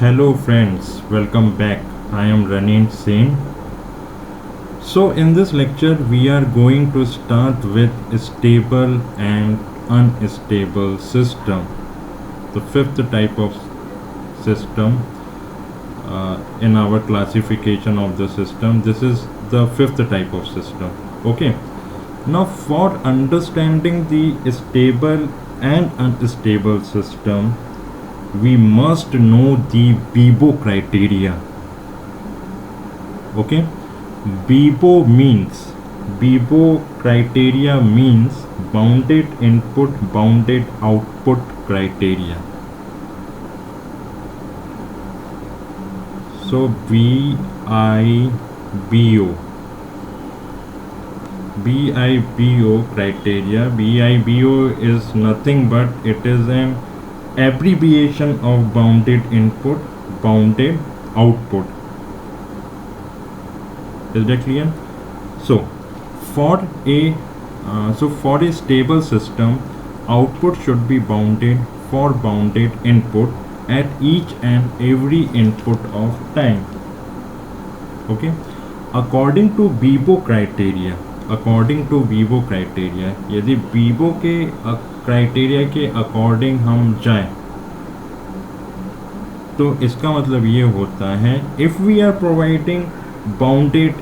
Hello friends, welcome back. I am Ranin Singh. So in this lecture we are going to start with stable and unstable system. The fifth type of system in our classification of the system. This is the fifth type of system. Okay. Now for understanding the stable and unstable system, we must know the Bibo criteria. Okay, Bibo criteria means bounded input, bounded output criteria. So BIBO criteria. BIBO is nothing but it is an abbreviation of bounded input, bounded output. Is that clear? So for a stable system, output should be bounded for bounded input at each and every input of time. Okay, according to Bibo criteria, यदि BIBO के criteria के according हम जाएं तो इसका मतलब ये होता है, if we are providing bounded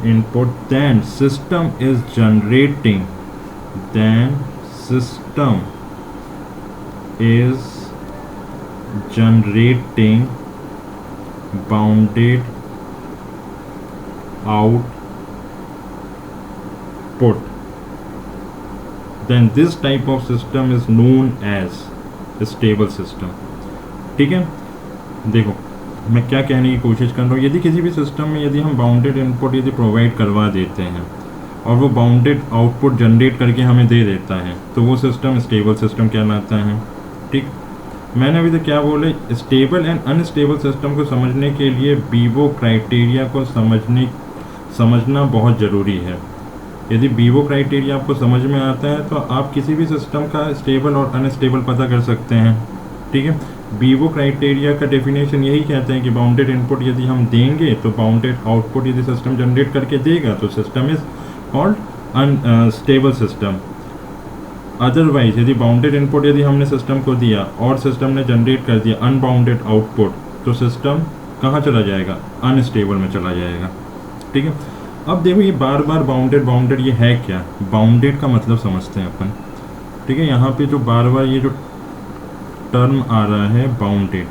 input, then system is generating bounded output. Then this type of system is known as a stable system. ठीक है, देखो मैं क्या कहने की कोशिश कर रहा हूँ. यदि किसी भी सिस्टम में यदि हम बाउंडेड इनपुट यदि प्रोवाइड करवा देते हैं और वो बाउंडेड आउटपुट जनरेट करके हमें दे देता है तो वो सिस्टम स्टेबल सिस्टम कहलाता है. ठीक, मैंने अभी तक क्या बोले, स्टेबल एंड अनस्टेबल सिस्टम को समझने के लिए बीबो क्राइटेरिया को समझना बहुत ज़रूरी है. यदि बीबो क्राइटेरिया आपको समझ में आता है तो आप किसी भी सिस्टम का स्टेबल और अनस्टेबल पता कर सकते हैं. ठीक है, बीबो क्राइटेरिया का डेफिनेशन यही कहते हैं कि बाउंडेड इनपुट यदि हम देंगे तो बाउंडेड आउटपुट यदि सिस्टम जनरेट करके देगा तो system is called unstable system. Otherwise यदि बाउंडेड इनपुट यदि हमने सिस्टम को दिया और सिस्टम ने जनरेट कर दिया अनबाउंडेड आउटपुट तो सिस्टम कहाँ चला जाएगा, अनस्टेबल में चला जाएगा. ठीक है, अब देखो ये बार बार बाउंडेड ये है क्या. बाउंडेड का मतलब समझते हैं अपन. ठीक है, यहाँ पे जो बार बार ये जो टर्म आ रहा है बाउंडेड,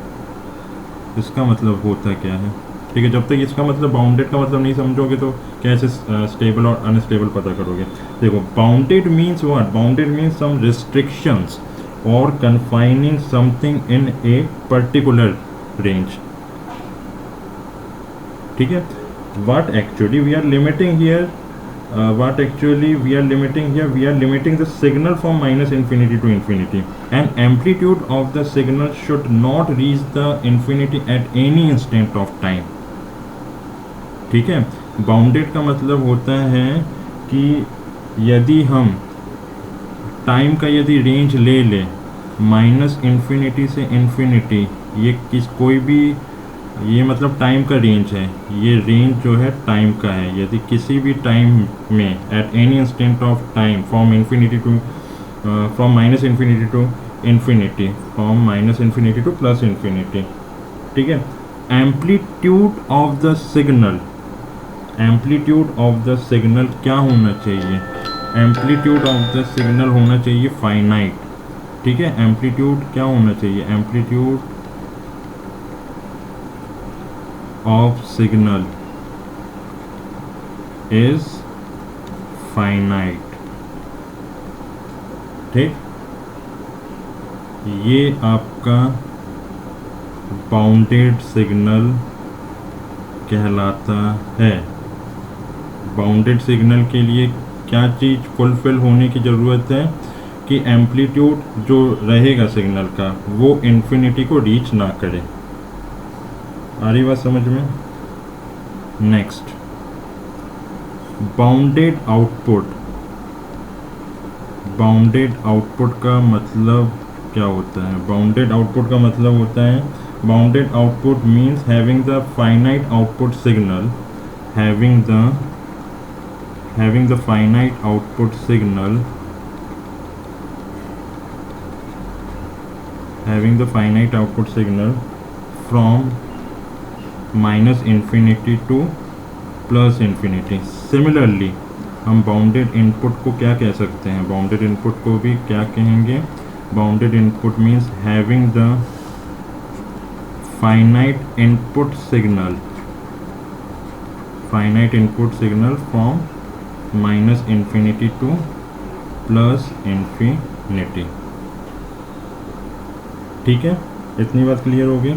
इसका मतलब होता क्या है. ठीक है, जब तक इसका मतलब बाउंडेड का मतलब नहीं समझोगे तो कैसे स्टेबल और अनस्टेबल पता करोगे. देखो bounded means what, bounded means some restrictions और confining something in a particular range. ठीक है, what actually we are limiting here, we are limiting the signal from minus infinity to infinity, and amplitude of the signal should not reach the infinity at any instant of time. ठीक है, bounded का मतलब होता है कि यदि हम time का यदि रेंज ले लें माइनस इन्फिनिटी से इन्फिनिटी, ये कोई भी ये मतलब टाइम का रेंज है, ये रेंज जो है टाइम का है. यदि किसी भी टाइम में at any instant of time from minus infinity to infinity, from minus infinity to plus infinity. ठीक है, एम्पलीट्यूड ऑफ द सिग्नल क्या होना चाहिए, एम्पलीट्यूड ऑफ द सिग्नल होना चाहिए फाइनाइट. ठीक है, एम्पलीट्यूड क्या होना चाहिए, amplitude of signal is finite. ठीक, ये आपका बाउंडेड सिग्नल कहलाता है. बाउंडेड सिग्नल के लिए क्या चीज़ फुलफिल होने की ज़रूरत है कि एम्पलीट्यूड जो रहेगा सिग्नल का वो इन्फिनिटी को रीच ना करे. आ रही बात समझ में. Next, bounded output, bounded output का मतलब क्या होता है? बाउंडेड आउटपुट का मतलब होता है, bounded output means having the finite output signal, having the finite output signal, having the finite output signal from minus infinity to plus infinity. Similarly हम बाउंडेड इनपुट को क्या कह सकते हैं? बाउंडेड इनपुट को भी क्या कहेंगे? Bounded input means having the finite input signal, finite input signal from minus infinity to plus infinity. ठीक है, इतनी बात क्लियर होगी।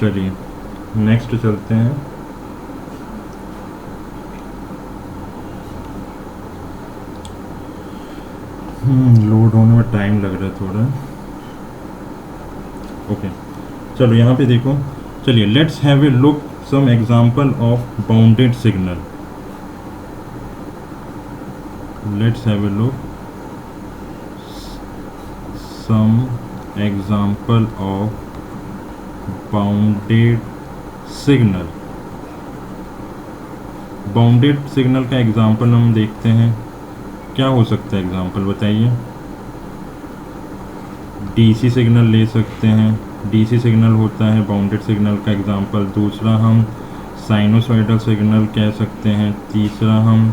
चलिए नेक्स्ट चलते हैं। लोड होने में टाइम लग रहा है थोड़ा। ओके चलो यहाँ पे देखो, चलिए let's have a look some example of bounded signal. Let's have a look some example of bounded signal। Bounded signal का एग्जांपल हम देखते हैं, क्या हो सकता है एग्जांपल बताइए? डीसी सिग्नल ले सकते हैं, डीसी सिग्नल होता है बाउंडेड सिग्नल का एग्जांपल। दूसरा हम साइनोसॉइडल सिग्नल कह सकते हैं। तीसरा हम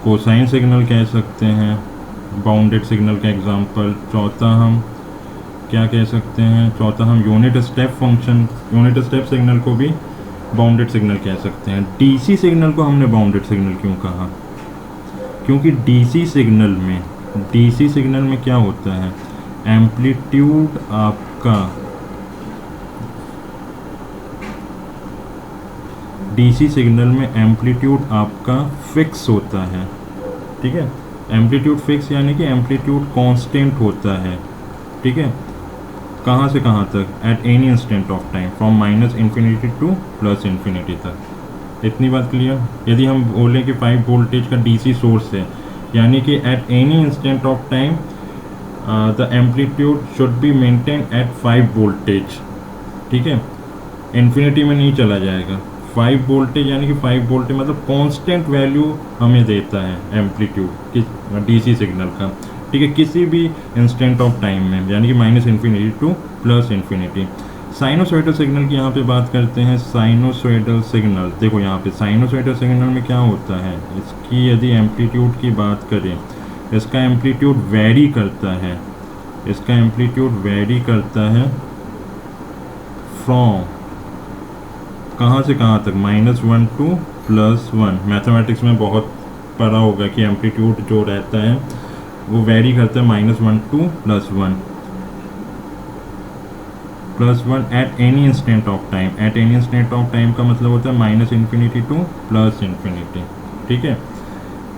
कोसाइन सिग्नल कह सकते हैं बाउंडेड सिग्नल का एग्जांपल। चौथा हम क्या कह सकते हैं? चौथा हम unit step function, unit step signal को भी बाउंडेड सिग्नल कह सकते हैं। डीसी सिग्नल को हमने बाउंडेड सिग्नल क्यों कहा? क्योंकि डीसी सिग्नल में क्या होता है? एम्पलीट्यूड आपका, डीसी सिग्नल में एम्पलीट्यूड आपका फिक्स होता है। ठीक है, एम्पलीट्यूड फिक्स यानी कि एम्पलीट्यूड कांस्टेंट होता है। ठीक है, कहाँ से कहाँ तक? Eight any instant of time from minus infinity to plus infinity तक। इतनी बात क्लियर? यदि हम बोलें कि 5 वोल्टेज का डीसी सोर्स है, यानी कि eight any instant of time the amplitude should be maintain at 5 voltage. ठीक है, इन्फिनिटी में नहीं चला जाएगा। 5 वोल्टेज यानी कि 5 वोल्टेज मतलब कांस्टेंट वैल्यू हमें देता है एम्पलीट्यूड किस डीसी सिग्नल का। ठीक है, किसी भी इंस्टेंट ऑफ टाइम में, यानी कि minus infinity to plus infinity. Sinusoidal signal की यहाँ पे बात करते हैं। साइनोसॉइडल सिग्नल देखो, यहाँ पे साइनोसॉइडल सिग्नल में क्या होता है? इसकी यदि एम्पलीट्यूड की बात करें, इसका एम्पलीट्यूड वेरी करता है, इसका एम्पलीट्यूड वेरी करता है फ्रॉम कहाँ से कहाँ तक? -1 टू +1। मैथमेटिक्स में बहुत पढ़ा होगा कि एम्पलीट्यूड जो रहता है वो वेरी करता है -1 to +1 at any instant of time. At any instant of time का मतलब होता है minus infinity to plus infinity. ठीक है,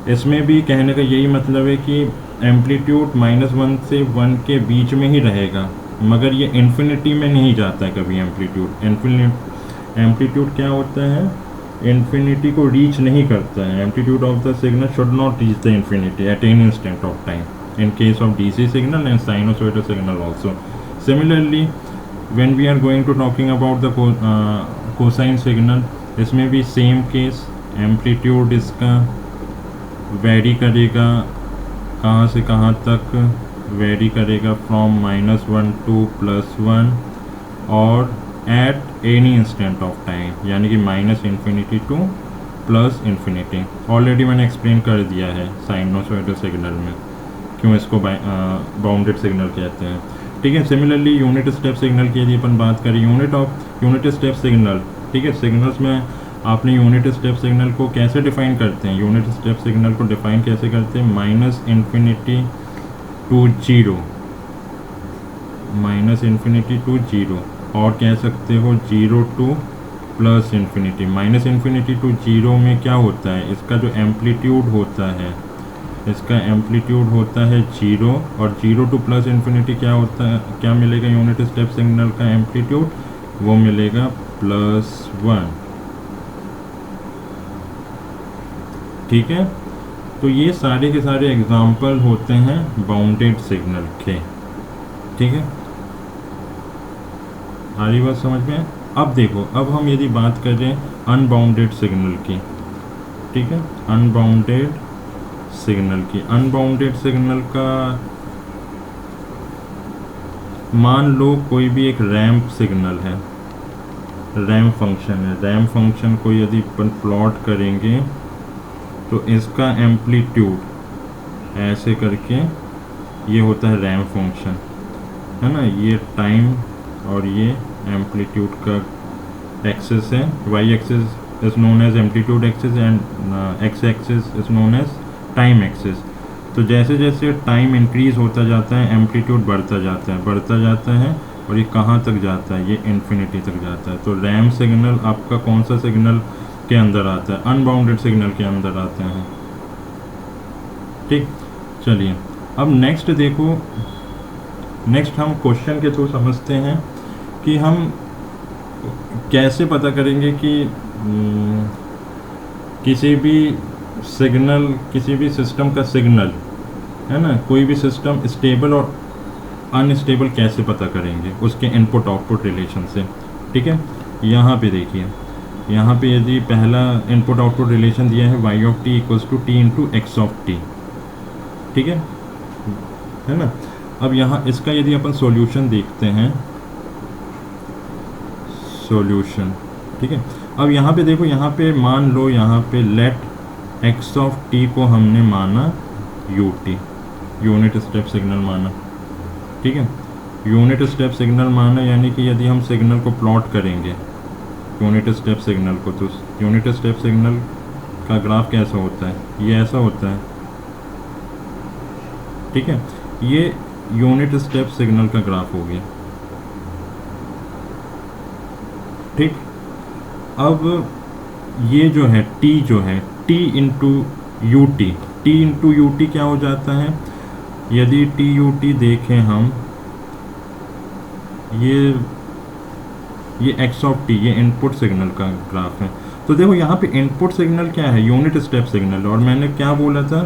इसमें भी कहने का यही मतलब है कि एम्पलीट्यूड -1 से 1 के बीच में ही रहेगा, मगर ये इन्फिनिटी में नहीं जाता है कभी। एम्पलीट्यूड क्या होता है? इन्फिनिटी को रीच नहीं करता है। Amplitude of the signal should not reach the infinity at any instant of time in case of DC signal and sinusoidal signal also. Similarly when we are going to talking about the cosine signal, इसमें भी same case, amplitude इसका vary करेगा, कहाँ से कहाँ तक very करेगा? From -1 to +1 और eight any instant of time, यानी कि minus infinity to plus infinity. Already मैंने एक्सप्लेन कर दिया है साइनोसॉइडल सिग्नल में क्यों इसको बाउंडेड सिग्नल कहते हैं। ठीक है, सिमिलरली यूनिट स्टेप सिग्नल की यदि अपन बात करें, यूनिट स्टेप सिग्नल। ठीक है, सिग्नल्स में आपने यूनिट स्टेप सिग्नल को कैसे डिफाइन करते हैं? यूनिट स्टेप सिग्नल को डिफाइन कैसे करते हैं? -इन्फिनिटी टू 0, -इन्फिनिटी टू 0, और कह सकते हो 0 टू प्लस इन्फिनिटी। -इन्फिनिटी टू 0 में क्या होता है? इसका जो एम्पलीट्यूड होता है, इसका एम्पलीट्यूड होता है 0, और 0 टू प्लस इन्फिनिटी क्या होता है? क्या मिलेगा यूनिट स्टेप सिग्नल का एम्पलीट्यूड? वो मिलेगा +1। ठीक है, तो ये सारे के सारे एग्जाम्पल होते हैं बाउंडेड सिग्नल के। ठीक है, सारी बात समझ में। अब देखो, अब हम यदि बात करें अनबाउंडेड सिग्नल की, ठीक है, अनबाउंडेड सिग्नल की। अनबाउंडेड सिग्नल का मान लो कोई भी एक रैंप सिग्नल है, रैंप फंक्शन है। रैंप फंक्शन को यदि अपन प्लॉट करेंगे तो इसका एम्पलीट्यूड ऐसे करके ये होता है रैंप फंक्शन, है ना। ये टाइम और ये एम्पलीट्यूड का एक्सिस है। Y axis is known as amplitude axis and X axis is known as time axis. तो जैसे जैसे टाइम इंक्रीज होता जाता है एम्पलीट्यूड बढ़ता जाता है और ये कहाँ तक जाता है, ये इन्फिनिटी तक जाता है। तो रैंप सिग्नल आपका कौन सा सिग्नल के अंदर आता है, अनबाउंडेड सिग्नल के अंदर आते हैं। ठीक, चलिए अब नेक्स्ट देखो, नेक्स्ट हम क्वेश्चन के थ्रू समझते हैं कि हम कैसे पता करेंगे कि किसी भी सिग्नल, किसी भी सिस्टम का सिग्नल, है ना, कोई भी सिस्टम स्टेबल और अनस्टेबल कैसे पता करेंगे उसके इनपुट आउटपुट रिलेशन से। ठीक है, यहाँ पे देखिए, यहाँ पे यदि पहला इनपुट आउटपुट रिलेशन दिया है y of t equals to t into X of t, ठीक है ना। अब यहाँ इसका यदि अपन सॉल्यूशन देखते हैं, सॉल्यूशन, ठीक है। अब यहाँ पे देखो, यहाँ पे मान लो, यहाँ पे लेट x ऑफ t को हमने माना ut, यूनिट स्टेप सिग्नल माना। ठीक है, यूनिट स्टेप सिग्नल माना, यानी कि यदि हम सिग्नल को प्लॉट करेंगे यूनिट स्टेप सिग्नल को, तो यूनिट स्टेप सिग्नल का ग्राफ कैसा होता है, ये ऐसा होता है। ठीक है, ये यूनिट स्टेप सिग्नल का ग्राफ हो गया। ठीक, अब ये जो है t, जो है t इंटू यू टी क्या हो जाता है, यदि टी यू टी देखें हम, ये एक्स ऑफ टी, ये इनपुट सिग्नल का ग्राफ है। तो देखो यहाँ पे इनपुट सिग्नल क्या है, यूनिट स्टेप सिग्नल, और मैंने क्या बोला था,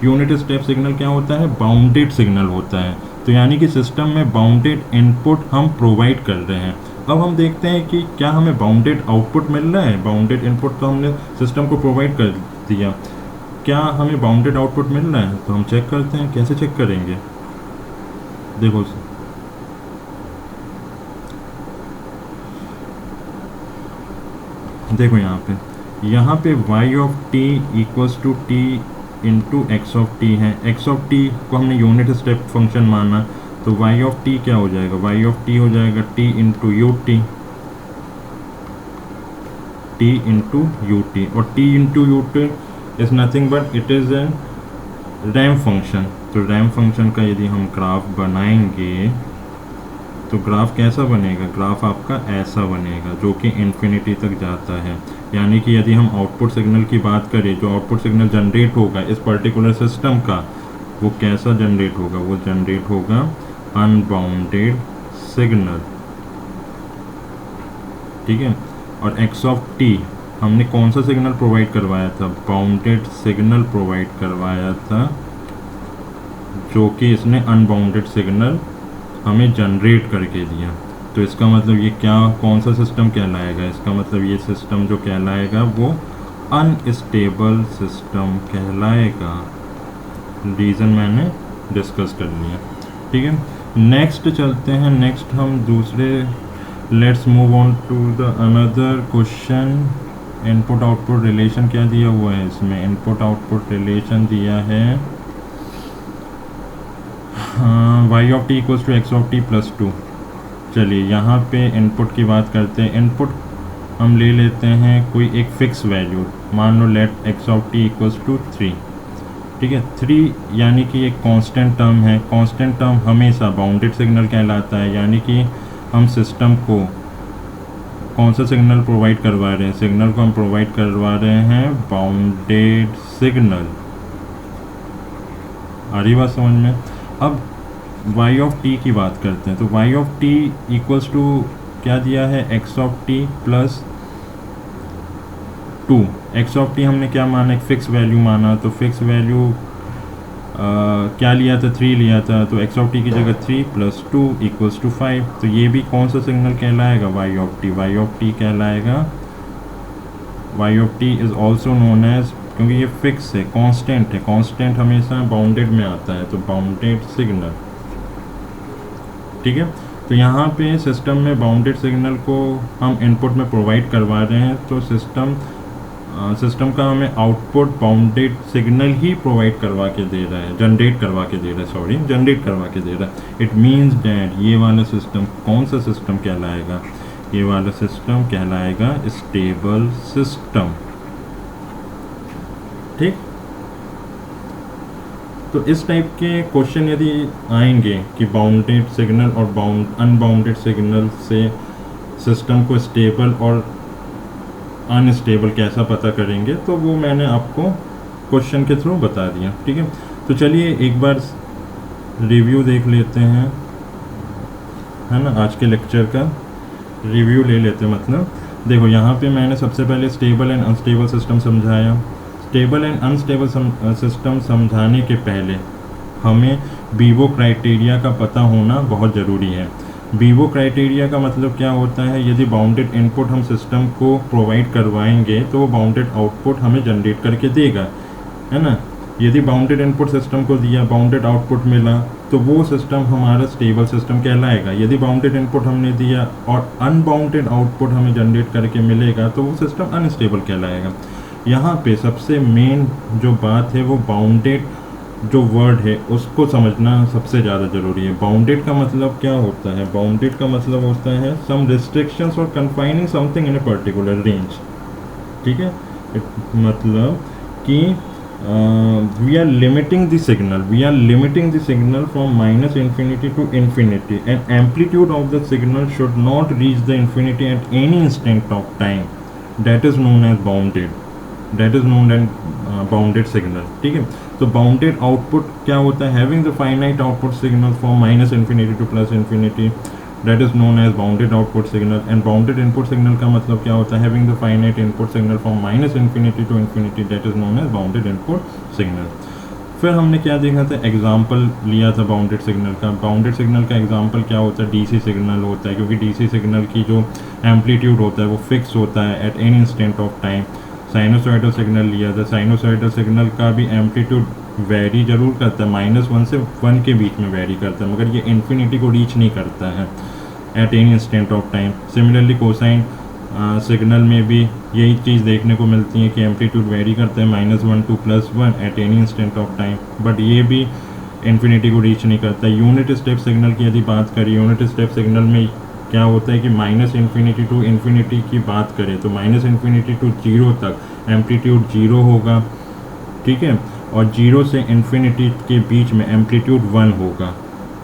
यूनिट स्टेप सिग्नल क्या होता है, बाउंडेड सिग्नल होता है। तो यानी कि सिस्टम में बाउंडेड इनपुट हम प्रोवाइड कर रहे हैं। अब हम देखते हैं कि क्या हमें बाउंडेड आउटपुट मिल रहा है। बाउंडेड इनपुट तो हमने सिस्टम को प्रोवाइड कर दिया, क्या हमें बाउंडेड आउटपुट मिल रहा है। तो हम चेक करते हैं, कैसे चेक करेंगे, देखो देखो यहाँ पे y of t equals to t into X of T है। एक्स ऑफ टी को हमने यूनिट स्टेप फंक्शन माना, तो y ऑफ t क्या हो जाएगा, y ऑफ t हो जाएगा t into U T, t into U T, और t into U T is nothing but it is an ramp function. तो रैंप फंक्शन का यदि हम ग्राफ बनाएंगे तो ग्राफ कैसा बनेगा, ग्राफ आपका ऐसा बनेगा जो कि इन्फिनिटी तक जाता है। यानी कि यदि हम आउटपुट सिग्नल की बात करें, जो आउटपुट सिग्नल जनरेट होगा इस पर्टिकुलर सिस्टम का, वो कैसा जनरेट होगा, वो जनरेट होगा अनबाउंडेड सिग्नल। ठीक है, और एक्स ऑफ टी हमने कौन सा सिग्नल प्रोवाइड करवाया था, बाउंडेड सिग्नल प्रोवाइड करवाया था, जो कि इसने अनबाउंडेड सिग्नल हमें जनरेट करके दिया। तो इसका मतलब ये क्या, कौन सा सिस्टम कहलाएगा, इसका मतलब ये सिस्टम जो कहलाएगा वो अनस्टेबल सिस्टम कहलाएगा। रीज़न मैंने डिस्कस कर लिया। ठीक है, नेक्स्ट चलते हैं, नेक्स्ट हम दूसरे, let's move on to the another question. Input output relation क्या दिया हुआ है इसमें, इनपुट आउटपुट रिलेशन दिया है y of T equals to X of T plus two. चलिए यहाँ पे इनपुट की बात करते हैं। इनपुट हम ले लेते हैं कोई एक फिक्स वैल्यू, मान लो let x of T equals to 3। ठीक है, 3 यानी कि एक कांस्टेंट टर्म है। कांस्टेंट टर्म हमेशा बाउंडेड सिग्नल कहलाता है। यानी कि हम सिस्टम को कौन सा सिग्नल प्रोवाइड करवा रहे हैं, सिग्नल को हम प्रोवाइड करवा रहे हैं बाउंडेड सिग्नल। आ रही बात समझ में। अब y ऑफ t की बात करते हैं, तो y of t equals to क्या दिया है, X of T plus 2। X of T हमने क्या माना, एक फिक्स वैल्यू माना, तो फिक्स वैल्यू क्या लिया था, 3 लिया था, तो एक्स ऑफ टी की जगह 3 प्लस 2 इक्वल्स टू 5। तो ये भी कौन सा सिग्नल कहलाएगा, y of t. Y of t कहलाएगा, y of t is also known as, क्योंकि ये फिक्स है, कांस्टेंट है, कांस्टेंट हमेशा बाउंडेड में आता है, तो बाउंडेड सिग्नल। ठीक है, तो यहाँ पे सिस्टम में बाउंडेड सिग्नल को हम इनपुट में प्रोवाइड करवा रहे हैं, तो सिस्टम का हमें आउटपुट बाउंडेड सिग्नल ही प्रोवाइड करवा के दे रहा है, जनरेट करवा के दे रहा है। इट मीन्स दैट ये वाला सिस्टम कौन सा सिस्टम कहलाएगा, ये वाला सिस्टम कहलाएगा स्टेबल सिस्टम। ठीक, तो इस टाइप के क्वेश्चन यदि आएंगे कि बाउंडेड सिग्नल और अनबाउंडेड सिग्नल से सिस्टम को स्टेबल और अनस्टेबल कैसा पता करेंगे, तो वो मैंने आपको क्वेश्चन के थ्रू बता दिया। ठीक है, तो चलिए एक बार रिव्यू देख लेते हैं, है ना, आज के लेक्चर का रिव्यू ले लेते हैं। मतलब देखो, यहाँ पे मैंने सबसे पहले स्टेबल एंड अनस्टेबल सिस्टम समझाया। स्टेबल एंड अनस्टेबल सिस्टम समझाने के पहले हमें बीवो क्राइटेरिया का पता होना बहुत ज़रूरी है। बीवो क्राइटेरिया का मतलब क्या होता है, यदि बाउंडेड इनपुट हम सिस्टम को प्रोवाइड करवाएंगे तो वो बाउंडेड आउटपुट हमें जनरेट करके देगा, है ना। यदि बाउंडेड इनपुट सिस्टम को दिया, बाउंडेड आउटपुट मिला, तो वो सिस्टम हमारा स्टेबल सिस्टम कहलाएगा। यदि बाउंडेड इनपुट हमने दिया और अनबाउंडेड आउटपुट हमें जनरेट करके मिलेगा, तो वो सिस्टम अनस्टेबल कहलाएगा। यहाँ पे सबसे मेन जो बात है वो बाउंडेड जो वर्ड है उसको समझना सबसे ज़्यादा ज़रूरी है। बाउंडेड का मतलब क्या होता है, बाउंडेड का मतलब होता है सम रिस्ट्रिक्शंस और confining something in a particular range. ठीक है, मतलब कि we are limiting the signal from minus infinity to infinity, and amplitude of the signal should not reach the infinity at any instant of time. That is known as bounded signal। ठीक है, तो bounded output क्या होता है, having the finite output signal from minus infinity to plus infinity, that is known as bounded output signal. And bounded input signal का मतलब क्या होता है, having the finite input signal from minus infinity to infinity, that is known as bounded input signal. फिर हमने क्या देखा था, एग्जाम्पल लिया था बाउंडेड सिग्नल का। बाउंडेड सिग्नल का एग्जाम्पल क्या होता है, डीसी सिग्नल होता है, क्योंकि डीसी सिग्नल की जो एम्पलीट्यूड होता है वो फिक्स होता है eight any instant of time. Sinusoidal signal लिया था, साइनोसॉइडल सिग्नल का भी एम्पलीट्यूड वेरी जरूर करता है, -1 से 1 के बीच में वेरी करता है, मगर ये इन्फिनिटी को रीच नहीं करता है eight any instant of time. Similarly cosine signal में भी यही चीज़ देखने को मिलती है कि एम्पलीट्यूड वेरी करता है -1 to +1 at any instant of time, but ये भी इन्फिनिटी को रीच नहीं करता। यूनिट स्टेप सिग्नल की यदि बात करें, यूनिट स्टेप सिग्नल में क्या होता है कि माइनस इन्फिनिटी टू इन्फिनिटी की बात करें तो माइनस इन्फिनिटी टू 0 तक एम्पलीट्यूड 0 होगा। ठीक है, और 0 से इन्फिनिटी के बीच में एम्पलीट्यूड 1 होगा।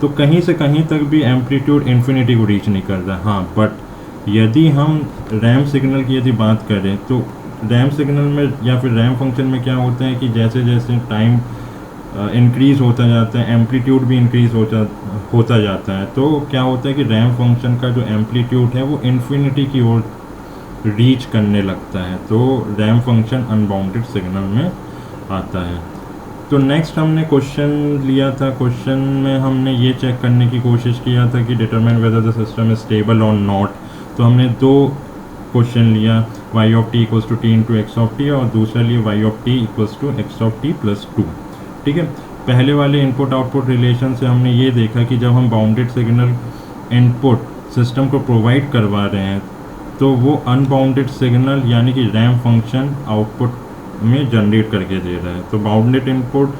तो कहीं से कहीं तक भी एम्पलीट्यूड इन्फिनिटी को रीच नहीं करता। हाँ, बट यदि हम रैम सिग्नल की यदि बात करें तो रैम सिग्नल में या फिर रैम फंक्शन में क्या होता है कि जैसे जैसे टाइम इंक्रीज़ होता जाता है, एम्पलीट्यूड भी इंक्रीज़ होता जाता है। तो क्या होता है कि रैम फंक्शन का जो एम्पलीट्यूड है वो इन्फिनिटी की ओर रीच करने लगता है, तो रैम फंक्शन अनबाउंडेड सिग्नल में आता है। तो नेक्स्ट हमने क्वेश्चन लिया था, क्वेश्चन में हमने ये चेक करने की कोशिश किया था कि determine whether the system is stable और नॉट। तो हमने 2 क्वेश्चन लिया, y of T equals to T into X of T, और दूसरा लिया y of T equals to X of T plus 2। ठीक है, पहले वाले इनपुट आउटपुट रिलेशन से हमने ये देखा कि जब हम बाउंडेड सिग्नल इनपुट सिस्टम को प्रोवाइड करवा रहे हैं तो वो अनबाउंडेड सिग्नल यानी कि रैम फंक्शन आउटपुट में जनरेट करके दे रहा है। तो बाउंडेड इनपुट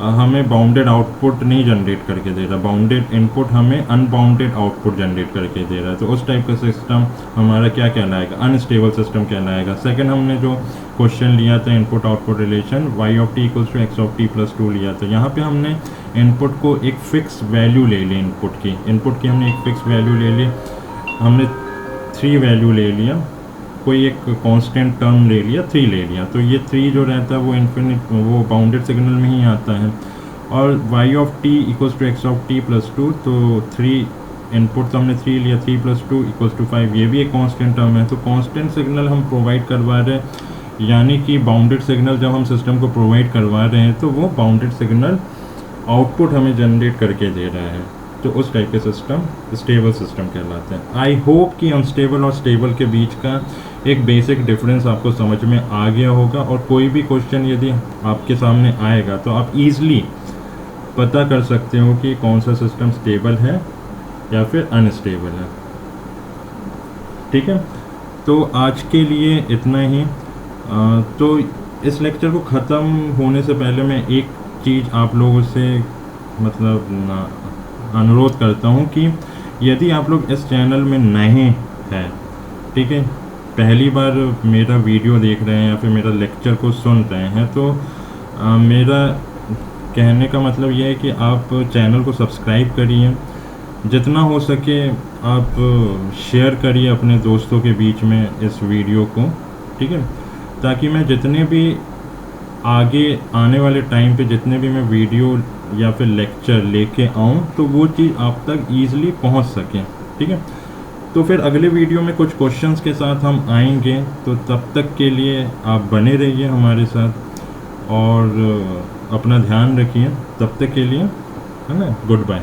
हमें बाउंडेड आउटपुट नहीं जनरेट करके दे रहा, बाउंडेड इनपुट हमें अनबाउंडेड आउटपुट जनरेट करके दे रहा है। तो उस टाइप का सिस्टम हमारा क्या कहलाएगा, अनस्टेबल सिस्टम कहलाएगा। सेकंड हमने जो क्वेश्चन लिया था input output relation, y of T equals to X of T plus 2 लिया था। यहाँ पे हमने इनपुट को एक फिक्स वैल्यू ले ली, इनपुट की हमने एक फिक्स वैल्यू ले ली, हमने 3 वैल्यू ले लिया, कोई एक कांस्टेंट टर्म ले लिया, 3 ले लिया। तो ये 3 जो रहता है वो बाउंडेड सिग्नल में ही आता है। और y of T equals to X of T plus 2, तो 3 इनपुट तो हमने 3 लिया, 3 + 2 = 5, ये भी एक कांस्टेंट टर्म है। तो कांस्टेंट सिग्नल हम प्रोवाइड करवा रहे हैं, यानी कि बाउंडेड सिग्नल जब हम सिस्टम को प्रोवाइड करवा रहे हैं तो वो बाउंडेड सिग्नल आउटपुट हमें जनरेट करके दे रहा है। तो उस टाइप के सिस्टम स्टेबल सिस्टम कहलाते हैं। आई होप कि अनस्टेबल और स्टेबल के बीच का एक बेसिक डिफरेंस आपको समझ में आ गया होगा, और कोई भी क्वेश्चन यदि आपके सामने आएगा तो आप ईज़िली पता कर सकते हो कि कौन सा सिस्टम स्टेबल है या फिर अनस्टेबल है। ठीक है, तो आज के लिए इतना ही। तो इस लेक्चर को ख़त्म होने से पहले मैं एक चीज़ आप लोगों से मतलब अनुरोध करता हूँ कि यदि आप लोग इस चैनल में नए हैं, ठीक है, पहली बार मेरा वीडियो देख रहे हैं या फिर मेरा लेक्चर को सुन रहे हैं, तो मेरा कहने का मतलब ये है कि आप चैनल को सब्सक्राइब करिए, जितना हो सके आप शेयर करिए अपने दोस्तों के बीच में इस वीडियो को, ठीक है, ताकि मैं जितने भी आगे आने वाले टाइम पे जितने भी मैं वीडियो या फिर लेक्चर लेके आऊँ तो वो चीज़ आप तक ईज़िली पहुँच सके। ठीक है, तो फिर अगले वीडियो में कुछ क्वेश्चंस के साथ हम आएंगे, तो तब तक के लिए आप बने रहिए हमारे साथ और अपना ध्यान रखिए। तब तक के लिए है ना, गुड बाय।